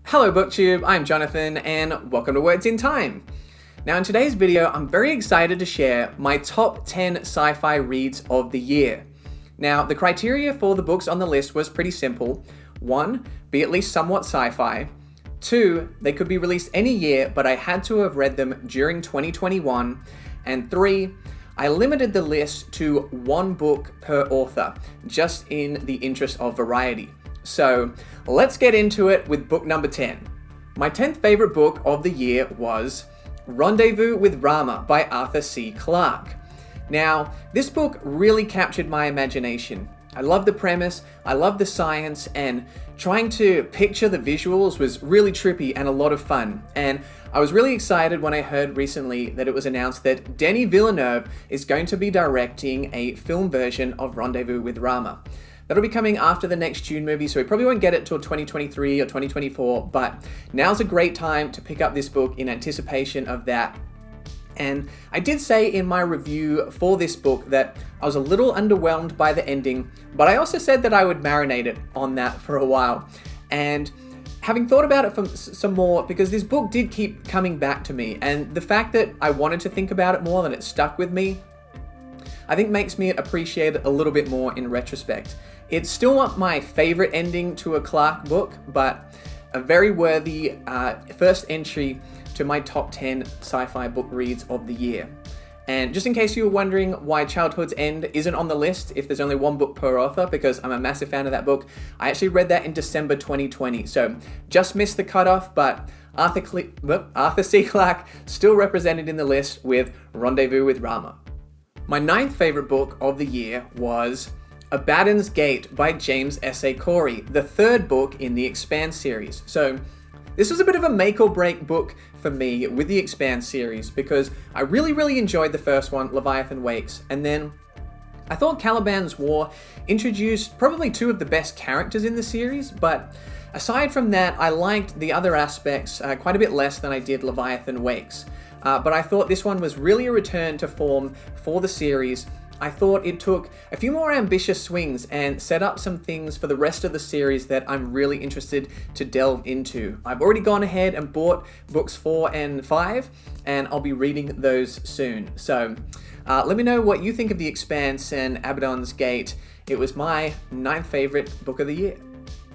Hello BookTube, I'm Jonathan and welcome to Words in Time. Now in today's video, I'm very excited to share my top 10 sci-fi reads of the year. Now the criteria for the books on the list was pretty simple. 1, be at least somewhat sci-fi. 2, they could be released any year, but I had to have read them during 2021. And 3, I limited the list to one book per author, just in the interest of variety. So let's get into it with book number 10. My 10th favorite book of the year was Rendezvous with Rama by Arthur C. Clarke. Now, this book really captured my imagination. I love the premise, I love the science, and trying to picture the visuals was really trippy and a lot of fun. And I was really excited when I heard recently that it was announced that Denis Villeneuve is going to be directing a film version of Rendezvous with Rama. That'll be coming after the next Dune movie, so we probably won't get it till 2023 or 2024, but now's a great time to pick up this book in anticipation of that. And I did say in my review for this book that I was a little underwhelmed by the ending, but I also said that I would marinate it on that for a while. And having thought about it for some more, because this book did keep coming back to me, and the fact that I wanted to think about it more, and it stuck with me, I think makes me appreciate it a little bit more in retrospect. It's still not my favorite ending to a Clarke book, but a very worthy first entry to my top 10 sci-fi book reads of the year. And just in case you were wondering why Childhood's End isn't on the list if there's only one book per author, because I'm a massive fan of that book, I actually read that in December 2020, so just missed the cutoff, but Arthur C. Clarke still represented in the list with Rendezvous with Rama. My 9th favorite book of the year was Abaddon's Gate by James S.A. Corey, the third book in the Expanse series. So this was a bit of a make or break book for me with the Expanse series because I really enjoyed the first one, Leviathan Wakes, and then I thought Caliban's War introduced probably two of the best characters in the series, but aside from that, I liked the other aspects quite a bit less than I did Leviathan Wakes. But I thought this one was really a return to form for the series. I thought it took a few more ambitious swings and set up some things for the rest of the series that I'm really interested to delve into. I've already gone ahead and bought books 4 and 5, and I'll be reading those soon. So let me know what you think of The Expanse and Abaddon's Gate. It was my 9th favorite book of the year.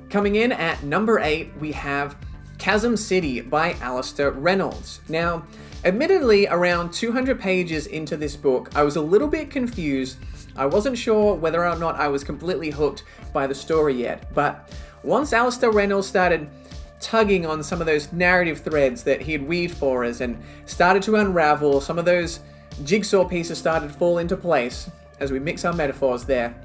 Coming in at number 8, we have Chasm City by Alistair Reynolds. Now, admittedly, around 200 pages into this book, I was a little bit confused. I wasn't sure whether or not I was completely hooked by the story yet, but once Alistair Reynolds started tugging on some of those narrative threads that he had weaved for us and started to unravel, some of those jigsaw pieces started to fall into place as we mix our metaphors there,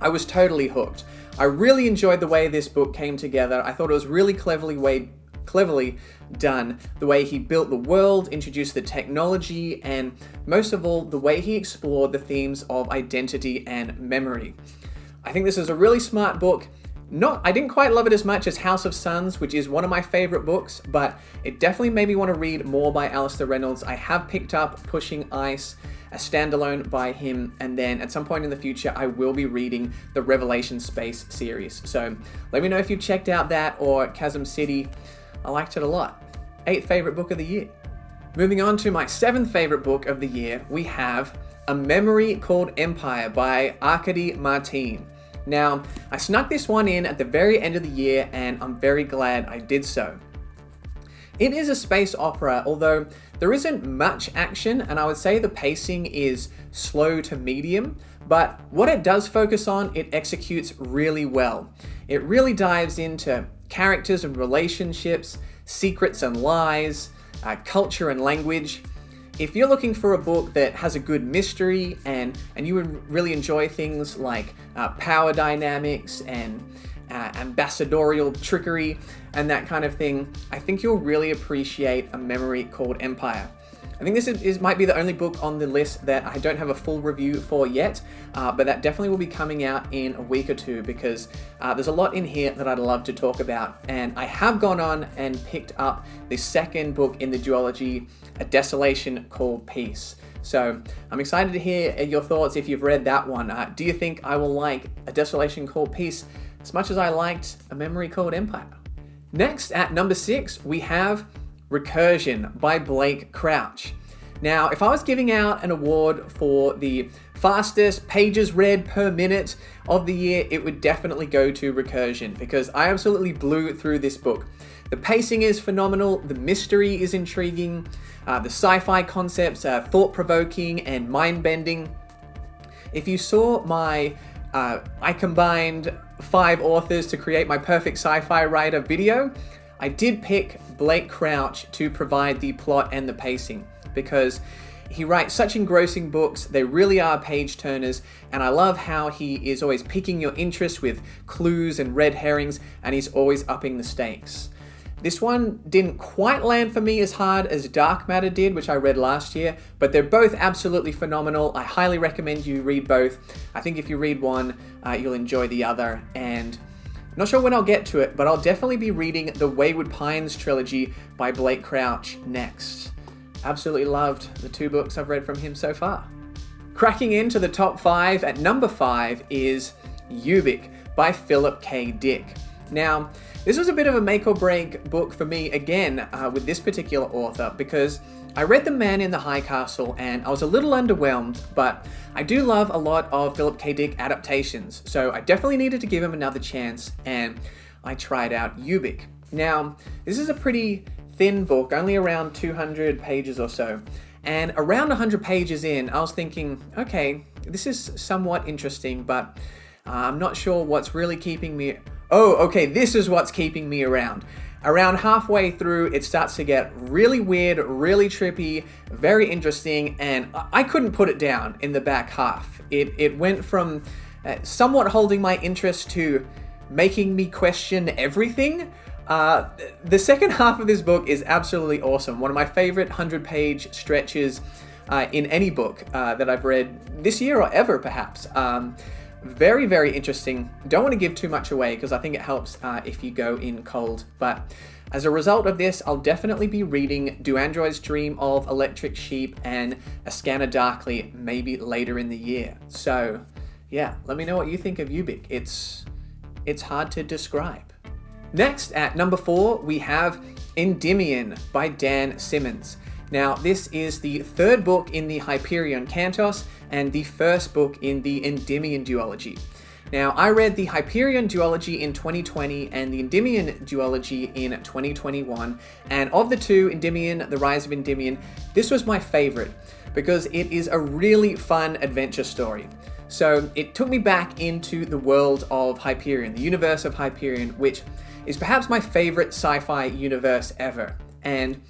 I was totally hooked. I really enjoyed the way this book came together. I thought it was really cleverly done, the way he built the world, introduced the technology, and most of all, the way he explored the themes of identity and memory. I think this is a really smart book. I didn't quite love it as much as House of Suns, which is one of my favorite books, but it definitely made me want to read more by Alistair Reynolds. I have picked up Pushing Ice, a standalone by him, and then at some point in the future, I will be reading the Revelation Space series. So let me know if you've checked out that or Chasm City. I liked it a lot. 8th favorite book of the year. Moving on to my 7th favorite book of the year, we have A Memory Called Empire by Arkady Martine. Now, I snuck this one in at the very end of the year, and I'm very glad I did so. It is a space opera, although there isn't much action, and I would say the pacing is slow to medium, but what it does focus on, it executes really well. It really dives into characters and relationships, secrets and lies, culture and language. If you're looking for a book that has a good mystery and you would really enjoy things like power dynamics and ambassadorial trickery and that kind of thing, I think you'll really appreciate A Memory Called Empire. I think this might be the only book on the list that I don't have a full review for yet, but that definitely will be coming out in a week or two because there's a lot in here that I'd love to talk about. And I have gone on and picked up the second book in the duology, A Desolation Called Peace. So I'm excited to hear your thoughts if you've read that one. Do you think I will like A Desolation Called Peace as much as I liked A Memory Called Empire? Next, at number 6, we have Recursion by Blake Crouch. Now, if I was giving out an award for the fastest pages read per minute of the year, it would definitely go to Recursion, because I absolutely blew through this book. The pacing is phenomenal, the mystery is intriguing, the sci-fi concepts are thought-provoking and mind-bending. If you saw my I combined 5 authors to create my perfect sci-fi writer video, I did pick Blake Crouch to provide the plot and the pacing, because he writes such engrossing books. They really are page turners, and I love how he is always piquing your interest with clues and red herrings, and he's always upping the stakes. This one didn't quite land for me as hard as Dark Matter did, which I read last year, but they're both absolutely phenomenal. I highly recommend you read both. I think if you read one, you'll enjoy the other, and I'm not sure when I'll get to it, but I'll definitely be reading the Wayward Pines trilogy by Blake Crouch next. Absolutely loved the 2 books I've read from him so far. Cracking into the top 5, at number 5 is Ubik by Philip K. Dick. Now, this was a bit of a make or break book for me again with this particular author, because I read The Man in the High Castle and I was a little underwhelmed, but I do love a lot of Philip K. Dick adaptations, so I definitely needed to give him another chance, and I tried out Ubik. Now, this is a pretty thin book, only around 200 pages or so, and around 100 pages in, I was thinking, okay, this is somewhat interesting, but I'm not sure what's really keeping me... Oh, okay, this is what's keeping me around. Around halfway through, it starts to get really weird, really trippy, very interesting, and I couldn't put it down in the back half. It went from somewhat holding my interest to making me question everything. The second half of this book is absolutely awesome. One of my favorite 100-page stretches in any book that I've read this year or ever, perhaps. Very, very interesting. Don't want to give too much away because I think it helps if you go in cold. But as a result of this, I'll definitely be reading Do Androids Dream of Electric Sheep and A Scanner Darkly maybe later in the year. So yeah, let me know what you think of Ubik. It's hard to describe. Next, at number 4, we have Endymion by Dan Simmons. Now, this is the 3rd book in the Hyperion Cantos and the 1st book in the Endymion duology. Now, I read the Hyperion duology in 2020 and the Endymion duology in 2021, and of the 2, Endymion, The Rise of Endymion, this was my favorite because it is a really fun adventure story. So it took me back into the world of Hyperion, the universe of Hyperion, which is perhaps my favorite sci-fi universe ever. And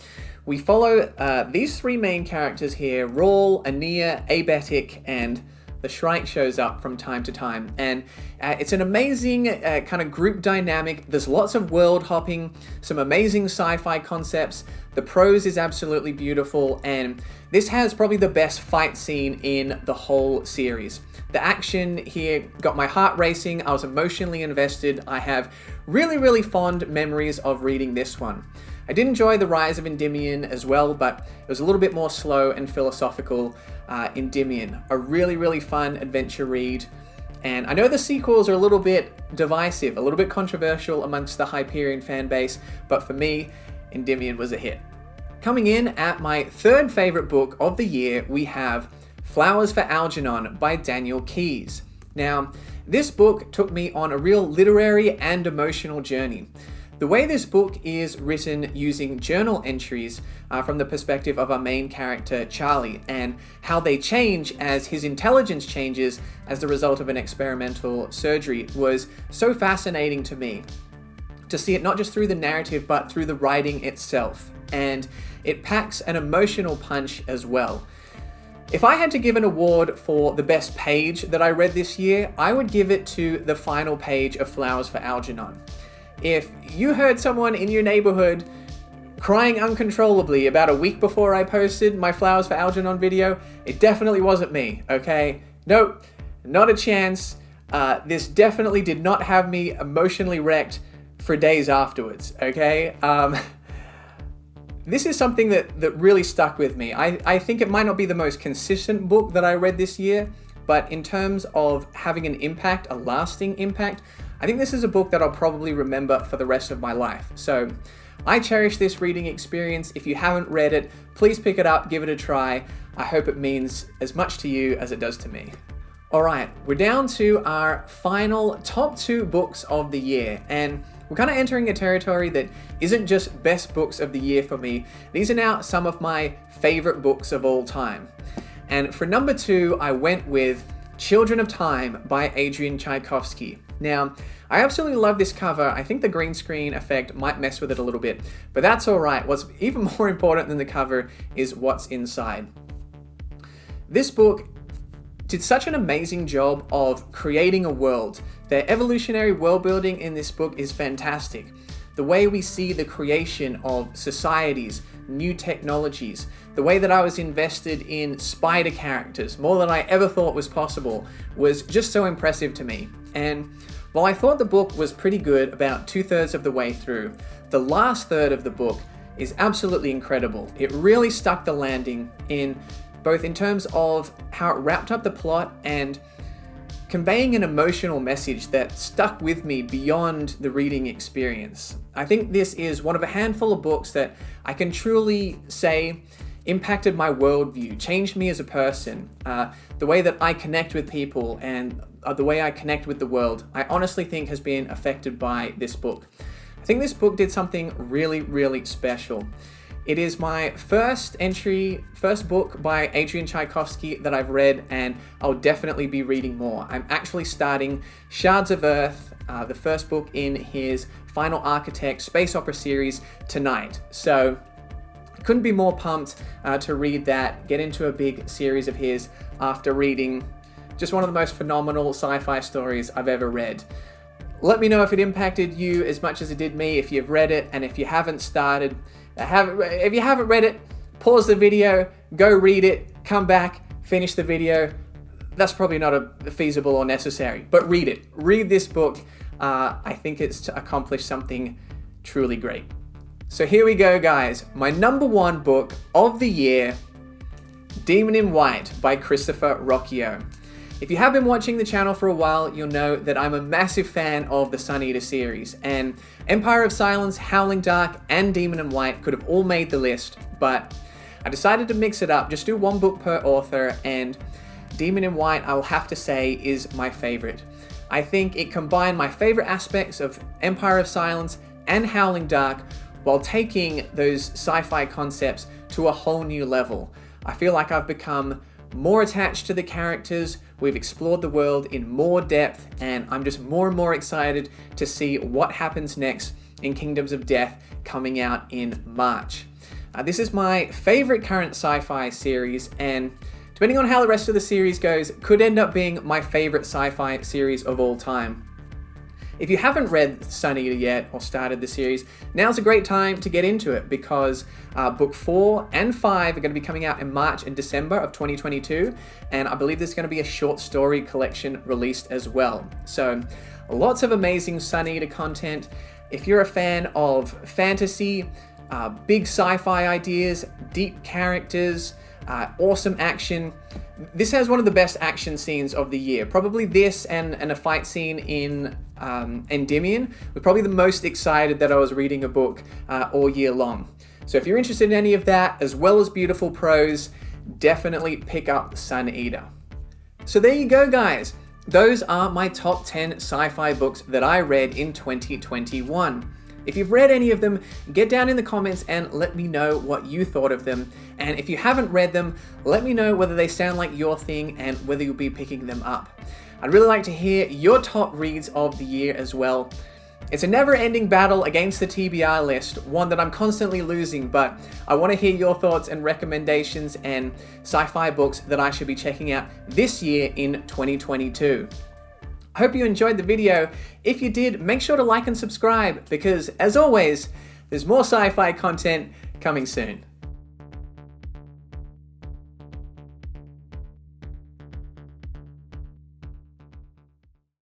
we follow these 3 main characters here, Rawl, Aeneas, Abetic, and the Shrike shows up from time to time. And it's an amazing kind of group dynamic. There's lots of world hopping, some amazing sci-fi concepts. The prose is absolutely beautiful, and this has probably the best fight scene in the whole series. The action here got my heart racing. I was emotionally invested. I have really, really fond memories of reading this one. I did enjoy The Rise of Endymion as well, but it was a little bit more slow and philosophical. Endymion, a really, really fun adventure read. And I know the sequels are a little bit divisive, a little bit controversial amongst the Hyperion fan base, but for me, Endymion was a hit. Coming in at my 3rd favorite book of the year, we have Flowers for Algernon by Daniel Keyes. Now, this book took me on a real literary and emotional journey. The way this book is written using journal entries from the perspective of our main character, Charlie, and how they change as his intelligence changes as the result of an experimental surgery was so fascinating to me. To see it not just through the narrative, but through the writing itself. And it packs an emotional punch as well. If I had to give an award for the best page that I read this year, I would give it to the final page of Flowers for Algernon. If you heard someone in your neighborhood crying uncontrollably about a week before I posted my Flowers for Algernon video, it definitely wasn't me, okay? Nope, not a chance. This definitely did not have me emotionally wrecked for days afterwards, okay? This is something that really stuck with me. I think it might not be the most consistent book that I read this year, but in terms of having an impact, a lasting impact, I think this is a book that I'll probably remember for the rest of my life. So I cherish this reading experience. If you haven't read it, please pick it up, give it a try. I hope it means as much to you as it does to me. All right, we're down to our final top 2 books of the year, and we're kind of entering a territory that isn't just best books of the year for me. These are now some of my favorite books of all time. And for number 2, I went with Children of Time by Adrian Tchaikovsky. Now, I absolutely love this cover. I think the green screen effect might mess with it a little bit, but that's all right. What's even more important than the cover is what's inside. This book did such an amazing job of creating a world. The evolutionary world building in this book is fantastic. The way we see the creation of societies, new technologies, the way that I was invested in spider characters, more than I ever thought was possible, was just so impressive to me. And while I thought the book was pretty good about 2/3 of the way through, the last third of the book is absolutely incredible. It really stuck the landing both in terms of how it wrapped up the plot and conveying an emotional message that stuck with me beyond the reading experience. I think this is one of a handful of books that I can truly say impacted my worldview, changed me as a person, the way that I connect with people and the way I connect with the world, I honestly think has been affected by this book. I think this book did something really, really special. It is my first book by Adrian Tchaikovsky that I've read, and I'll definitely be reading more. I'm actually starting Shards of Earth, the first book in his Final Architect space opera series, tonight. So couldn't be more pumped to read that, get into a big series of his after reading just one of the most phenomenal sci-fi stories I've ever read. Let me know if it impacted you as much as it did me, if you've read it, and if you haven't if you haven't read it, pause the video, go read it, come back, finish the video. That's probably not feasible or necessary, but read it. Read this book. I think it's to accomplish something truly great. So here we go, guys. My number 1 book of the year, Demon in White by Christopher Rocchio. If you have been watching the channel for a while, you'll know that I'm a massive fan of the Sun Eater series, and Empire of Silence, Howling Dark, and Demon in White could have all made the list, but I decided to mix it up, just do 1 book per author, and Demon in White, I will have to say, is my favorite. I think it combined my favorite aspects of Empire of Silence and Howling Dark while taking those sci-fi concepts to a whole new level. I feel like I've become more attached to the characters, we've explored the world in more depth, and I'm just more and more excited to see what happens next in Kingdoms of Death coming out in March. This is my favorite current sci-fi series, and depending on how the rest of the series goes, could end up being my favorite sci-fi series of all time. If you haven't read Sun Eater yet or started the series, now's a great time to get into it because book 4 and 5 are going to be coming out in March and December of 2022, and I believe there's going to be a short story collection released as well. So lots of amazing Sun Eater content. If you're a fan of fantasy, big sci-fi ideas, deep characters, awesome action, this has one of the best action scenes of the year. Probably this and a fight scene in Endymion were probably the most excited that I was reading a book all year long. So if you're interested in any of that, as well as beautiful prose, definitely pick up Sun Eater. So there you go, guys. Those are my top 10 sci-fi books that I read in 2021. If you've read any of them, get down in the comments and let me know what you thought of them. And if you haven't read them, let me know whether they sound like your thing and whether you'll be picking them up. I'd really like to hear your top reads of the year as well. It's a never-ending battle against the TBR list, one that I'm constantly losing, but I want to hear your thoughts and recommendations and sci-fi books that I should be checking out this year in 2022. I hope you enjoyed the video. If you did, make sure to like and subscribe because, as always, there's more sci-fi content coming soon.